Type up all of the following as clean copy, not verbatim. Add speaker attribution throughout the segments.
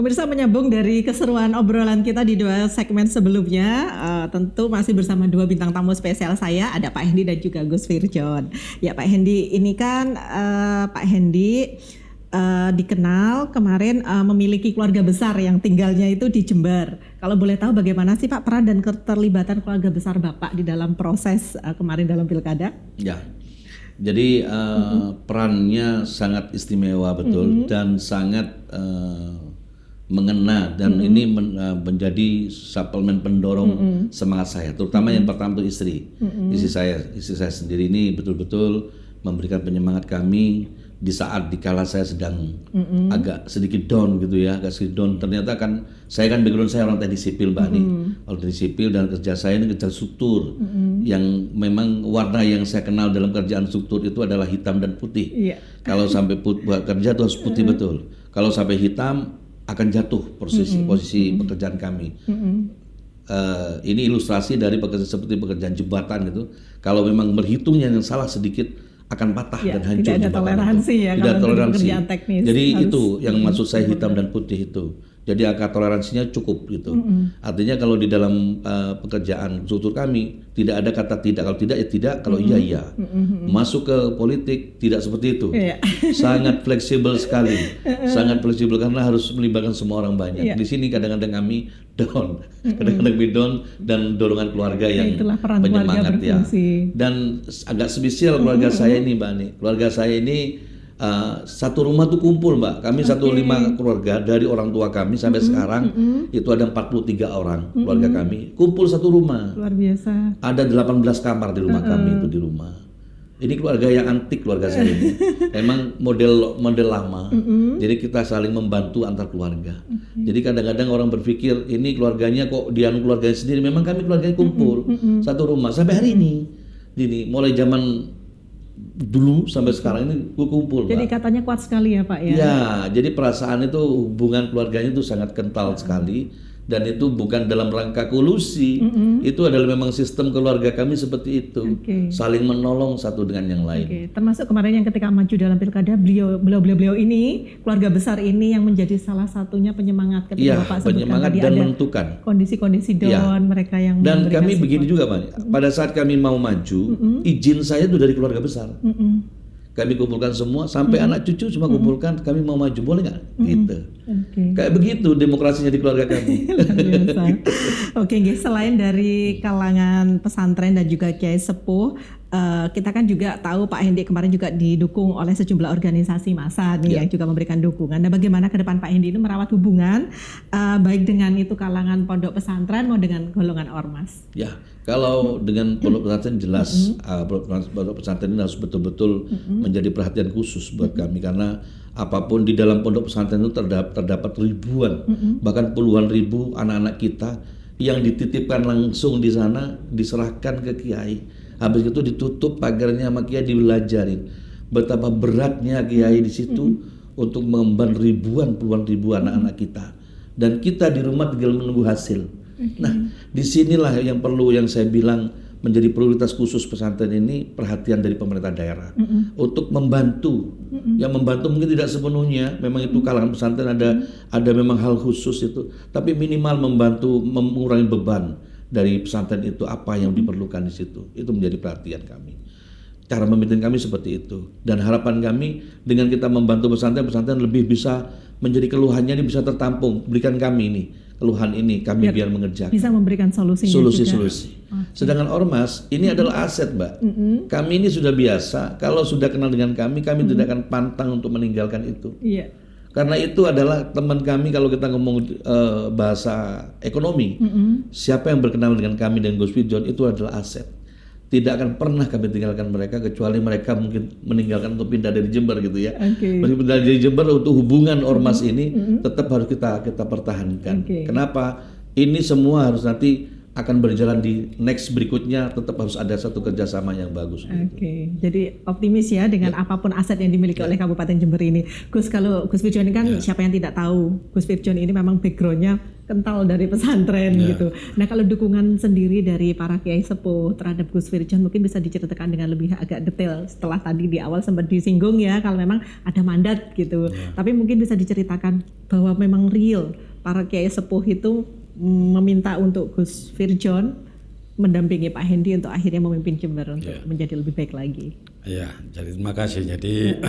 Speaker 1: Pemirsa, menyambung dari keseruan obrolan kita di 2 segmen sebelumnya, tentu masih bersama 2 bintang tamu spesial saya, ada Pak Hendy dan juga Gus Firjon. Ya Pak Hendy, ini kan Pak Hendy dikenal kemarin memiliki keluarga besar yang tinggalnya itu di Jember. Kalau boleh tahu bagaimana sih Pak peran dan keterlibatan keluarga besar Bapak di dalam proses kemarin dalam pilkada?
Speaker 2: Ya, jadi perannya sangat istimewa betul dan sangat mengena dan ini menjadi suplemen pendorong semangat saya, terutama yang pertama itu istri saya sendiri ini betul-betul memberikan penyemangat kami di saat dikala saya sedang agak sedikit down gitu ya, agak sedikit down. Ternyata kan saya kan background saya orang teknik sipil Mbak Ani, orang teknik sipil dan kerja saya ini kerja struktur yang memang warna yang saya kenal dalam kerjaan struktur itu adalah hitam dan putih. Kalau sampai buat kerja itu harus putih betul. Kalau sampai hitam akan jatuh posisi pekerjaan kami. Ini ilustrasi dari pekerjaan seperti pekerjaan jembatan gitu. Kalau memang berhitungnya yang salah sedikit akan patah dan hancur.
Speaker 1: Tidak ada toleransi ya,
Speaker 2: tidak
Speaker 1: kalau
Speaker 2: toleransi.
Speaker 1: Teknis.
Speaker 2: Jadi itu yang maksud saya hitam dan putih itu. Jadi angka toleransinya cukup gitu. Artinya kalau di dalam pekerjaan struktur kami tidak ada kata tidak, kalau tidak ya tidak, kalau iya iya. Masuk ke politik tidak seperti itu. Sangat fleksibel sekali. Sangat fleksibel karena harus melibatkan semua orang banyak. Di sini kadang-kadang kami down, kadang-kadang down dan dorongan keluarga yang penyemangat ya. Dan agak spesial keluarga saya ini Mbak Ani. Keluarga saya ini satu rumah tuh kumpul Mbak. Kami 105 keluarga dari orang tua kami sampai sekarang itu ada 43 orang keluarga kami kumpul satu rumah.
Speaker 1: Luar biasa.
Speaker 2: Ada 18 kamar di rumah kami itu di rumah. Ini keluarga yang antik keluarga saya ini. Emang model lama. Jadi kita saling membantu antar keluarga. Jadi kadang-kadang orang berpikir ini keluarganya kok dia keluarganya sendiri. Memang kami keluarganya kumpul satu rumah sampai hari ini. Jadi mulai zaman dulu sampai sekarang ini kumpul.
Speaker 1: Jadi katanya kuat sekali ya Pak ya?
Speaker 2: Ya, jadi perasaan itu hubungan keluarganya itu sangat kental sekali dan itu bukan dalam rangka kolusi. Itu adalah memang sistem keluarga kami seperti itu. Saling menolong satu dengan yang lain.
Speaker 1: Termasuk kemarin yang ketika maju dalam pilkada beliau ini keluarga besar ini yang menjadi salah satunya penyemangat ketika Bapak sebutkan
Speaker 2: penyemangat
Speaker 1: tadi
Speaker 2: dan
Speaker 1: ada
Speaker 2: menentukan
Speaker 1: kondisi-kondisi down mereka yang
Speaker 2: dan kami begini juga Pak. Pada saat kami mau maju, izin saya itu dari keluarga besar. Kami kumpulkan semua sampai anak cucu semua kumpulkan, kami mau maju boleh nggak? Gitu. Kayak begitu demokrasinya di keluarga kami.
Speaker 1: Selain dari kalangan pesantren dan juga kiai sepuh, kita kan juga tahu Pak Hendy kemarin juga didukung oleh sejumlah organisasi massa nih yang juga memberikan dukungan. Nah, bagaimana ke depan Pak Hendy ini merawat hubungan baik dengan itu kalangan pondok pesantren maupun dengan golongan ormas?
Speaker 2: Ya, kalau dengan pondok pesantren jelas pondok pesantren ini harus betul-betul menjadi perhatian khusus buat kami karena apapun di dalam pondok pesantren itu terdapat ribuan bahkan puluhan ribu anak-anak kita yang dititipkan langsung di sana, diserahkan ke kiai. Habis itu ditutup pagarnya sama kiai, dibelajarin betapa beratnya kiai di situ untuk mengemban puluhan ribu anak-anak kita. Dan kita di rumah tinggal menunggu hasil. Nah, disinilah yang saya bilang menjadi prioritas khusus pesantren ini, perhatian dari pemerintah daerah untuk membantu. Yang membantu mungkin tidak sepenuhnya, memang itu kalangan pesantren ada memang hal khusus itu, tapi minimal membantu mengurangi beban dari pesantren itu apa yang diperlukan di situ. Itu menjadi perhatian kami. Cara memimpin kami seperti itu. Dan harapan kami dengan kita membantu pesantren lebih bisa menjadi keluhannya ini bisa tertampung. Berikan kami ini keluhan ini, kami biar mengerjakan.
Speaker 1: Bisa memberikan solusi.
Speaker 2: Sedangkan ormas ini adalah aset Mbak. Kami ini sudah biasa. Kalau sudah kenal dengan kami tidak akan pantang untuk meninggalkan itu. Karena itu adalah teman kami kalau kita ngomong bahasa ekonomi. Siapa yang berkenal dengan kami dan Gus Firjon itu adalah aset. Tidak akan pernah kami tinggalkan mereka kecuali mereka mungkin meninggalkan untuk pindah dari Jember gitu ya. Meskipun dari Jember untuk hubungan ormas ini tetap harus kita pertahankan. Kenapa? Ini semua harus nanti akan berjalan di next berikutnya, tetap harus ada satu kerjasama yang bagus.
Speaker 1: Jadi optimis ya dengan apapun aset yang dimiliki oleh Kabupaten Jember ini. Gus, kalau Gus Firjon ini kan siapa yang tidak tahu, Gus Firjon ini memang backgroundnya kental dari pesantren gitu. Nah kalau dukungan sendiri dari para kiai sepuh terhadap Gus Firjon mungkin bisa diceritakan dengan lebih agak detail setelah tadi di awal sempat disinggung ya kalau memang ada mandat gitu. Tapi mungkin bisa diceritakan bahwa memang real para kiai sepuh itu meminta untuk Gus Firjon mendampingi Pak Hendy untuk akhirnya memimpin Jember untuk menjadi lebih baik lagi.
Speaker 3: Ya, jadi terima kasih. Jadi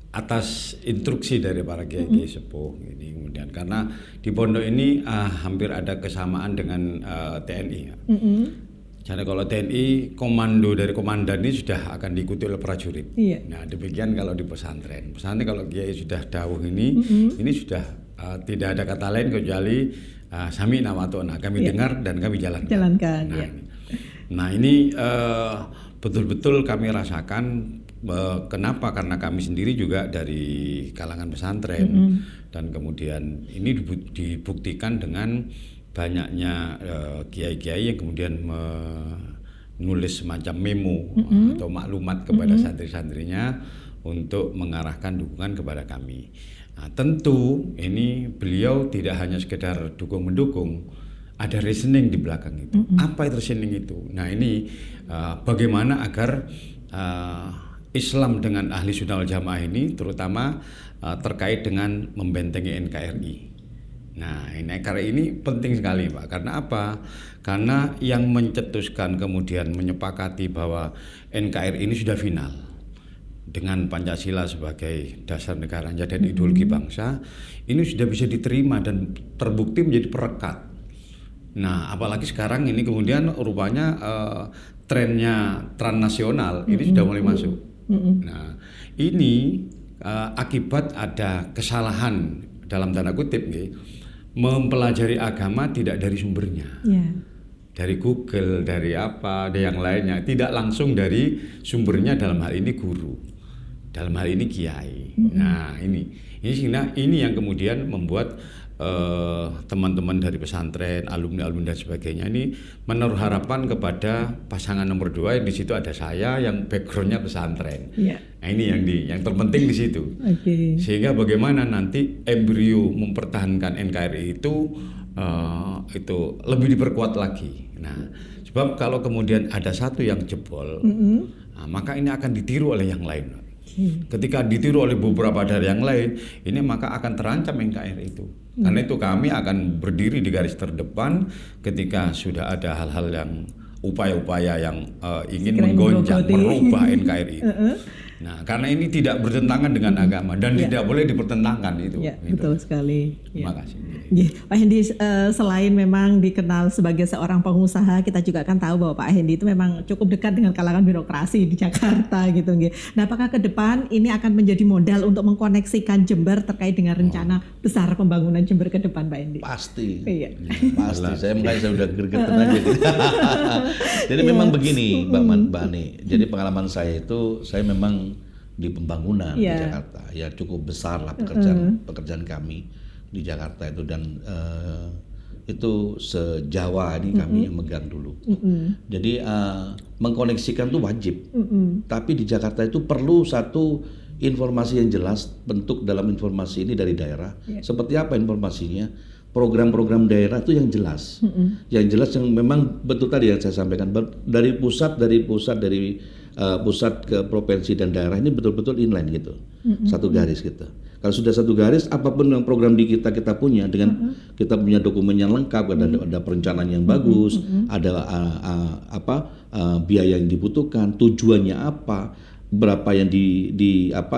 Speaker 3: atas instruksi dari para kiai sepuh ini kemudian karena di pondok ini hampir ada kesamaan dengan TNI. Jadi kalau TNI komando dari komandan ini sudah akan diikuti oleh prajurit. Nah demikian kalau di pesantren. Pesantren kalau kiai sudah dawuh ini sudah tidak ada kata lain kecuali sami'na wa ata'na, kami dengar dan kami jalankan. Nah ini betul-betul kami rasakan. Kenapa? Karena kami sendiri juga dari kalangan pesantren dan kemudian ini dibuktikan dengan banyaknya kiai-kiai yang kemudian menulis semacam memo atau maklumat kepada santri-santrinya untuk mengarahkan dukungan kepada kami. Nah, tentu ini beliau tidak hanya sekedar dukung-mendukung, ada reasoning di belakang itu. Apa itu reasoning itu? Nah ini bagaimana agar Islam dengan ahli sunnah wal jamaah ini terutama terkait dengan membentengi NKRI. Nah NKRI ini penting sekali Pak, karena apa? Karena yang mencetuskan kemudian menyepakati bahwa NKRI ini sudah final dengan Pancasila sebagai dasar negara dan ideologi bangsa, ini sudah bisa diterima dan terbukti menjadi perekat. Nah apalagi sekarang ini kemudian rupanya trennya transnasional ini sudah mulai masuk. Nah ini akibat ada kesalahan dalam tanda kutip mempelajari agama tidak dari sumbernya, dari Google, dari apa, dari yang lainnya, tidak langsung dari sumbernya, dalam hal ini guru, dalam hal ini kiai. Nah ini yang kemudian membuat teman-teman dari pesantren, alumni-alumni dan sebagainya ini menaruh harapan kepada pasangan nomor 2 yang di situ ada saya yang backgroundnya pesantren. Nah ini yang terpenting di situ. Sehingga bagaimana nanti embrio mempertahankan NKRI itu lebih diperkuat lagi. Nah sebab kalau kemudian ada satu yang jebol, maka ini akan ditiru oleh yang lain. Ketika ditiru oleh beberapa dari yang lain, ini maka akan terancam NKRI itu. Karena itu kami akan berdiri di garis terdepan ketika sudah ada hal-hal yang upaya-upaya yang ingin menggoncang, merubah NKRI. Nah, karena ini tidak bertentangan dengan agama dan tidak boleh dipertentangkan itu.
Speaker 1: Betul sekali.
Speaker 3: Terima kasih.
Speaker 1: Pak Hendy selain memang dikenal sebagai seorang pengusaha, kita juga kan tahu bahwa Pak Hendy itu memang cukup dekat dengan kalangan birokrasi di Jakarta gitu. Nah, apakah ke depan ini akan menjadi modal untuk mengkoneksikan Jember terkait dengan rencana besar pembangunan Jember ke depan, Pak Hendy?
Speaker 2: Pasti. Pasti. Saya udah gergetan aja. Jadi memang begini, Mbak Ani. Jadi pengalaman saya itu, saya memang di pembangunan di Jakarta, ya cukup besar lah pekerjaan kami di Jakarta itu, dan itu se-Jawa ini kami yang megang dulu. Jadi mengkoneksikan itu wajib, tapi di Jakarta itu perlu satu informasi yang jelas, bentuk dalam informasi ini dari daerah. Seperti apa informasinya? Program-program daerah itu yang jelas, yang memang betul tadi yang saya sampaikan, dari pusat ke provinsi dan daerah ini betul-betul inline gitu, satu garis gitu. Kalau sudah satu garis, apapun yang program di kita punya, dengan kita punya dokumen yang lengkap, ada perencanaan yang bagus, ada biaya yang dibutuhkan, tujuannya apa, berapa yang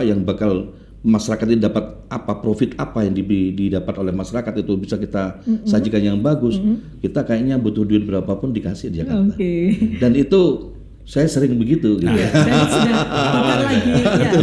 Speaker 2: yang bakal masyarakat ini dapat apa, profit apa yang didapat oleh masyarakat itu bisa kita sajikan yang bagus. Kita kayaknya butuh duit berapapun dikasih di Jakarta. Dan itu saya sering begitu gitu.
Speaker 1: Dan sudah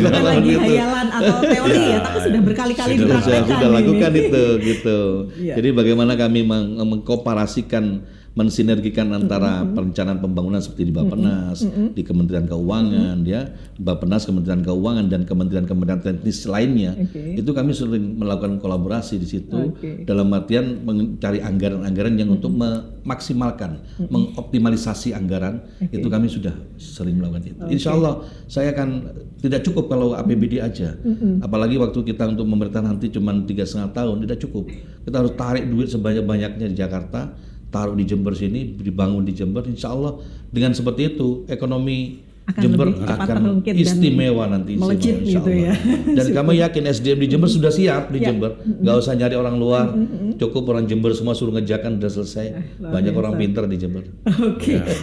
Speaker 1: bukan lagi hayalan atau teori tapi sudah berkali-kali
Speaker 2: sudah lakukan itu gitu. Jadi bagaimana kami mengkomparasikan mensinergikan antara perencanaan pembangunan seperti di Bappenas, di Kementerian Keuangan, ya, Bappenas, Kementerian Keuangan dan kementerian-kementerian teknis lainnya. Itu kami sering melakukan kolaborasi di situ dalam artian mencari anggaran-anggaran yang untuk memaksimalkan, mengoptimalisasi anggaran. Itu kami sudah sering melakukan itu. Insya Allah saya akan tidak cukup kalau APBD aja. Apalagi waktu kita untuk pemerintahan nanti cuma 3,5 tahun, tidak cukup. Kita harus tarik duit sebanyak-banyaknya di Jakarta, taruh di Jember sini, dibangun di Jember. Insya Allah dengan seperti itu ekonomi Jember akan istimewa nanti,
Speaker 1: melejit gitu ya.
Speaker 2: Dan kami yakin SDM di Jember sudah siap di Jember, nggak usah nyari orang luar, cukup orang Jember semua suruh ngerjakan udah selesai. Banyak orang pintar di Jember.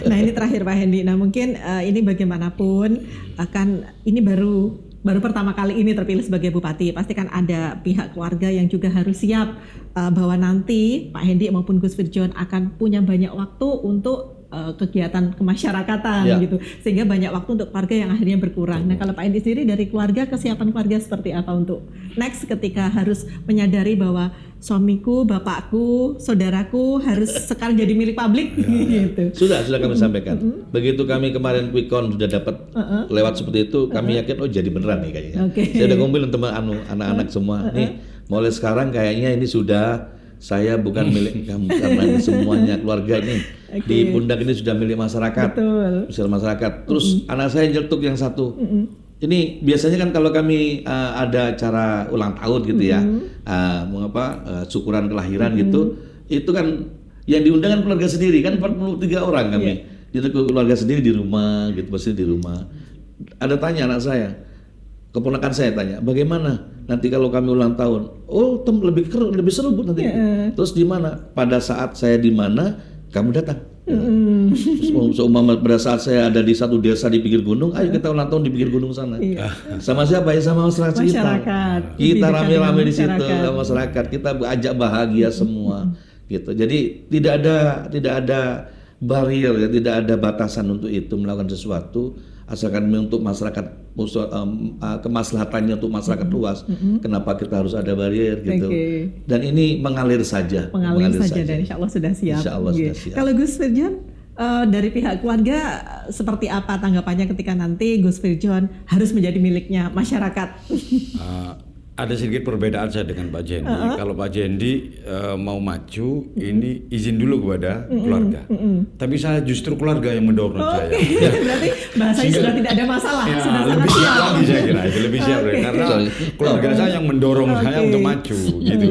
Speaker 1: Nah ini terakhir Pak Hendy. Nah mungkin ini bagaimanapun ini baru pertama kali ini terpilih sebagai bupati. Pasti kan ada pihak keluarga yang juga harus siap bahwa nanti Pak Hendy maupun Gus Firjon akan punya banyak waktu untuk kegiatan kemasyarakatan gitu, sehingga banyak waktu untuk keluarga yang akhirnya berkurang. Nah kalau Pak Hendy sendiri dari keluarga, kesiapan keluarga seperti apa untuk next ketika harus menyadari bahwa suamiku, bapakku, saudaraku harus sekarang jadi milik publik gitu.
Speaker 2: Sudah kami sampaikan. Begitu kami kemarin quick count sudah dapat lewat seperti itu, kami yakin jadi beneran nih kayaknya. Saya udah ngumpulin teman anak-anak semua. Nih mulai sekarang kayaknya ini sudah saya bukan milik kamu karena ini semuanya keluarga ini di pundak ini sudah milik masyarakat. Betul. Masyarakat. Terus anak saya nyeletuk yang satu. Ini biasanya kan kalau kami ada acara ulang tahun gitu ya, syukuran kelahiran gitu, itu kan yang diundang kan keluarga sendiri kan 43 orang kami. Itu keluarga sendiri di rumah gitu, pasti di rumah. Ada tanya anak saya, keponakan saya tanya, bagaimana nanti kalau kami ulang tahun? Oh, lebih seru Bu nanti. Terus di mana? Pada saat saya di mana, kamu datang. Seumpama pada saat saya ada di satu desa di pinggir gunung, ayo kita ulang tahun di pinggir gunung sana. Sama siapa ya? Sama masyarakat kita. Kita rame-rame di situ sama masyarakat. Kita ajak bahagia semua. Gitu. Jadi tidak ada barrier ya, tidak ada batasan untuk itu melakukan sesuatu. Asalkan untuk masyarakat kemaslahatannya untuk masyarakat luas, kenapa kita harus ada barrier gitu? Dan ini mengalir saja.
Speaker 1: Mengalir saja dan Insya Allah sudah siap.
Speaker 2: Insya Allah sudah siap.
Speaker 1: Kalau Gus Firjon dari pihak keluarga seperti apa tanggapannya ketika nanti Gus Firjon harus menjadi miliknya masyarakat?
Speaker 3: Ada sedikit perbedaan saya dengan Pak Jendi. Kalau Pak Jendi mau maju, ini izin dulu kepada keluarga. Tapi saya justru keluarga yang mendorong saya.
Speaker 1: Berarti bahasanya sudah tidak ada masalah.
Speaker 3: Ya,
Speaker 1: sudah
Speaker 3: lebih siap lagi saya kira. Itu lebih siap karena keluarga saya yang mendorong saya untuk maju. Gitu.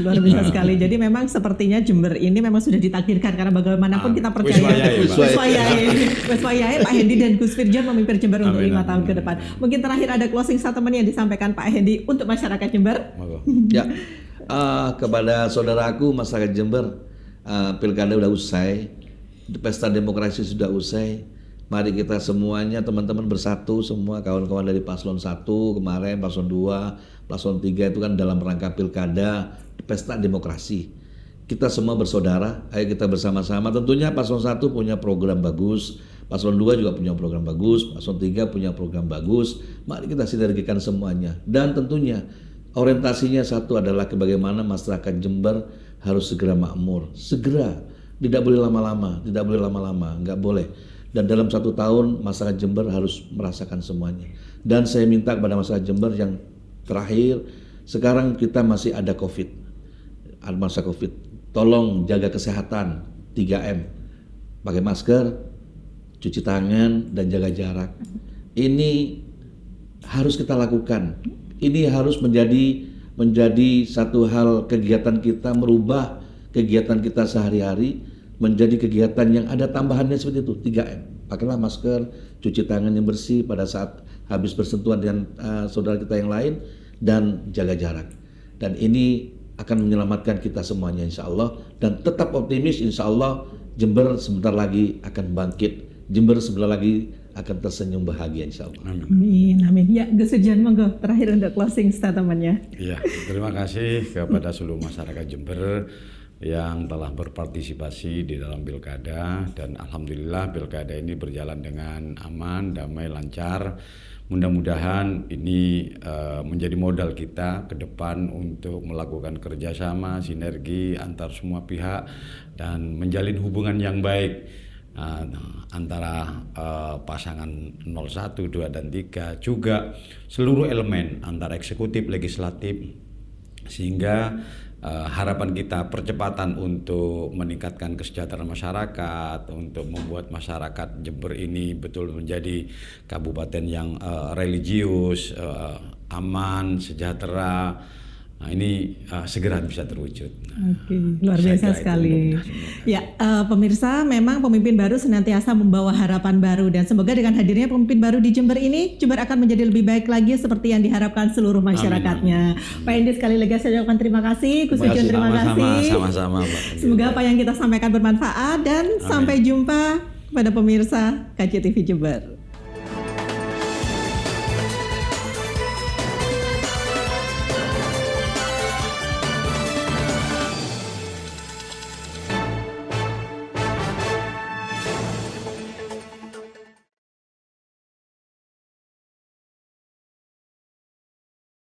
Speaker 1: Luar biasa sekali. Jadi memang sepertinya Jember ini memang sudah ditakdirkan karena bagaimanapun kita percaya. Weswayahe Pak Hendy dan Gus Firjon memimpin Jember untuk 5 tahun ke depan. Mungkin terakhir ada closing statement yang disampaikan Pak Hendy untuk masyarakat Jember.
Speaker 2: Ya, kepada saudaraku masyarakat Jember, pilkada udah usai, pesta demokrasi sudah usai. Mari kita semuanya teman-teman bersatu, semua kawan-kawan dari paslon 1 kemarin, paslon 2, paslon 3 itu kan dalam rangka pilkada, pesta demokrasi. Kita semua bersaudara, ayo kita bersama-sama. Tentunya paslon 1 punya program bagus, paslon 2 juga punya program bagus, paslon 3 punya program bagus. Mari kita sinergikan semuanya. Dan tentunya orientasinya satu adalah bagaimana masyarakat Jember harus segera makmur. Segera, tidak boleh lama-lama, nggak boleh. Dan dalam 1 tahun masyarakat Jember harus merasakan semuanya. Dan saya minta kepada masyarakat Jember yang terakhir, sekarang kita masih ada masa COVID. Tolong jaga kesehatan, 3M. Pakai masker, cuci tangan, dan jaga jarak. Ini harus kita lakukan. Ini harus menjadi satu hal kegiatan kita, merubah kegiatan kita sehari-hari menjadi kegiatan yang ada tambahannya seperti itu, 3M. Pakailah masker, cuci tangan yang bersih pada saat habis bersentuhan dengan saudara kita yang lain, dan jaga jarak. Dan ini akan menyelamatkan kita semuanya insya Allah. Dan tetap optimis, insya Allah Jember sebentar lagi akan bangkit. Jember sebentar lagi akan tersenyum bahagia insya Allah.
Speaker 1: Amin. Ya, Gus Firjon, monggo terakhir untuk closing statementnya.
Speaker 3: Iya, terima kasih kepada seluruh masyarakat Jember. yang telah berpartisipasi di dalam pilkada, dan alhamdulillah pilkada ini berjalan dengan aman, damai, lancar. Mudah-mudahan ini menjadi modal kita ke depan untuk melakukan kerjasama, sinergi antar semua pihak dan menjalin hubungan yang baik antara pasangan 01, 2, dan 3, juga seluruh elemen antara eksekutif, legislatif, sehingga harapan kita percepatan untuk meningkatkan kesejahteraan masyarakat, untuk membuat masyarakat Jember ini betul menjadi kabupaten yang religius, aman, sejahtera. Nah, ini segera bisa terwujud.
Speaker 1: Oke, luar biasa sekali. Ya, pemirsa, memang pemimpin baru senantiasa membawa harapan baru, dan semoga dengan hadirnya pemimpin baru di Jember ini, Jember akan menjadi lebih baik lagi seperti yang diharapkan seluruh masyarakatnya. Amin. Pak Hendi, sekali lagi saya ucapkan terima kasih. Gus Firjon, terima kasih.
Speaker 3: Sama-sama.
Speaker 1: Semoga apa yang kita sampaikan bermanfaat, dan sampai jumpa pada pemirsa KCTV Jember.